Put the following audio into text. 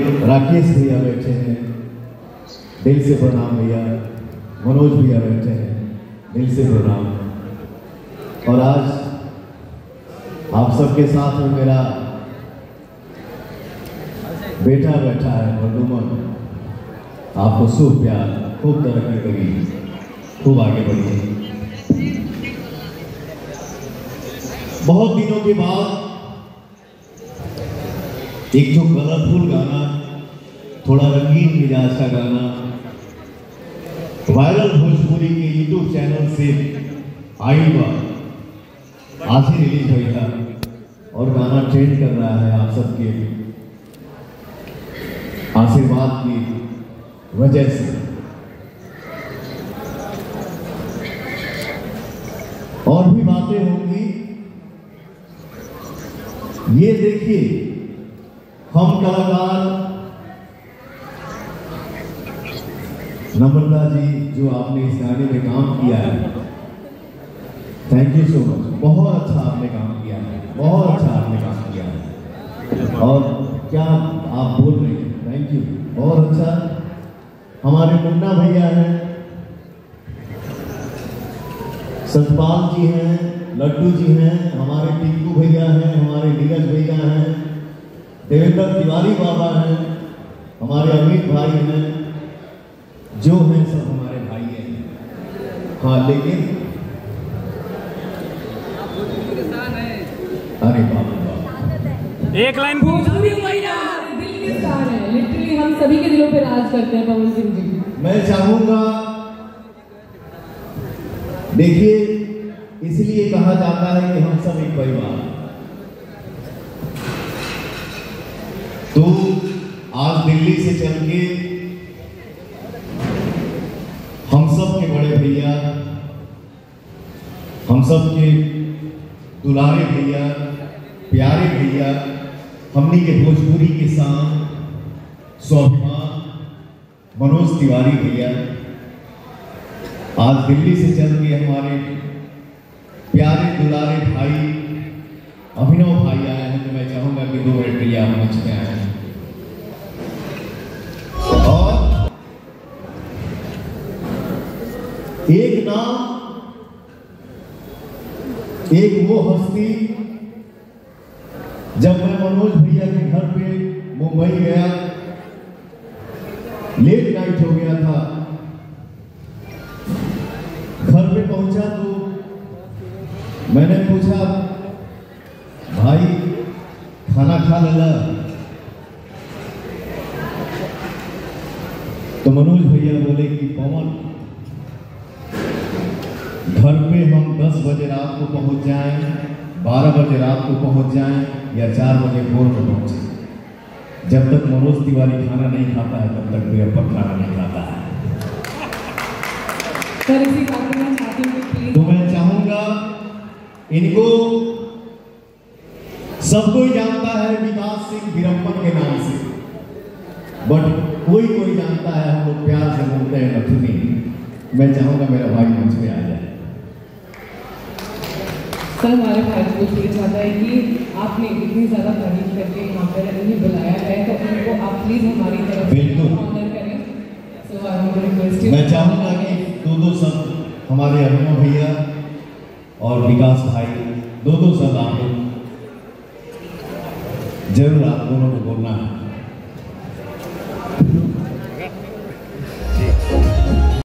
राकेश भैया बैठे हैं, दिल से प्रणाम भैया। मनोज भैया बैठे हैं, दिल से प्रणाम। और आज आप सबके साथ में मेरा बेटा बैठा है प्रदुमन। आपको शुभ प्यार, खूब तरक्की करिए, खूब आगे बढ़िए। बहुत दिनों के बाद एक जो कलरफुल गाना, थोड़ा रंगीन मिजाज का गाना वायरल भोजपुरी के यूट्यूब चैनल से आई बार आज ही रिलीज हुई था और गाना ट्रेंड कर रहा है आप सबके आशीर्वाद की वजह से। और भी बातें होंगी, ये देखिए हम कलाकार नम्रता जी जो आपने इस गाने में काम किया है, थैंक यू सो मच। बहुत अच्छा आपने काम किया है, बहुत अच्छा आपने काम किया है। और क्या आप बोल रहे हैं, थैंक यू, बहुत अच्छा। हमारे मुन्ना भैया हैं, सतपाल जी हैं, लड्डू जी हैं, हमारे टिंकू भैया हैं, हमारे नीरज भैया हैं, देवेंद्र तिवारी बाबा हैं, हमारे अमित भाई हैं, जो हैं सब हमारे भाई हैं। हाँ लेकिन अरे बाप एक लाइन भोजपुरी भैया दिल के स्टार है, लिटरली हम सभी के दिलों पे राज करते हैं पवन सिंह जी। मैं चाहूंगा, देखिए इसलिए कहा जाता है कि हम सब एक परिवार। तो आज दिल्ली से चल के हम सब के बड़े भैया, हम सब के दुलारे भैया, प्यारे भैया, हमनी के भोजपुरी के शान स्वाभिमान मनोज तिवारी भैया आज दिल्ली से चल के हमारे प्यारे दुलारे भाई अभिनव भाई आए हैं। तो मैं चाहूंगा कि 2 मिनट भैया मंच में आए हैं। और एक नाम, एक वो हस्ती, जब मैं मनोज भैया के घर पे मुंबई गया, लेट नाइट हो गया था, घर पे पहुंचा तो मैंने पूछा भाई खाना खा लेला? तो मनोज भैया बोले कि पवन घर पे हम 10 बजे रात को पहुंच जाएं, 12 बजे रात को पहुंच जाएं या 4 बजे भोर में पहुंचे, जब तक मनोज तिवारी खाना नहीं खाता है तब तक वीरप्पा खाना नहीं खाता है। तो मैं चाहूंगा, इनको सब कोई जानता है विकास सिंह वीरप्पन के नाम से, बट कोई जानता है, हम लोग प्यार से बोलते हैं नथुनी। मैं चाहूंगा मेरा भाई मंच में आ जाए। सर हमारे भाई को ये चाहता है कि आपने इतनी ज़्यादा तारीफ करके यहाँ पर उन्हें बुलाया है, तो उनको आप प्लीज़ हमारी तरफ से ऑनर करें। So I want to request you. मैं चाहूँगा कि दो शब्द हमारे अभिनव भैया और विकास भाई, 2 शब्द आप लोग जरूर आप दोनों को बोलना है।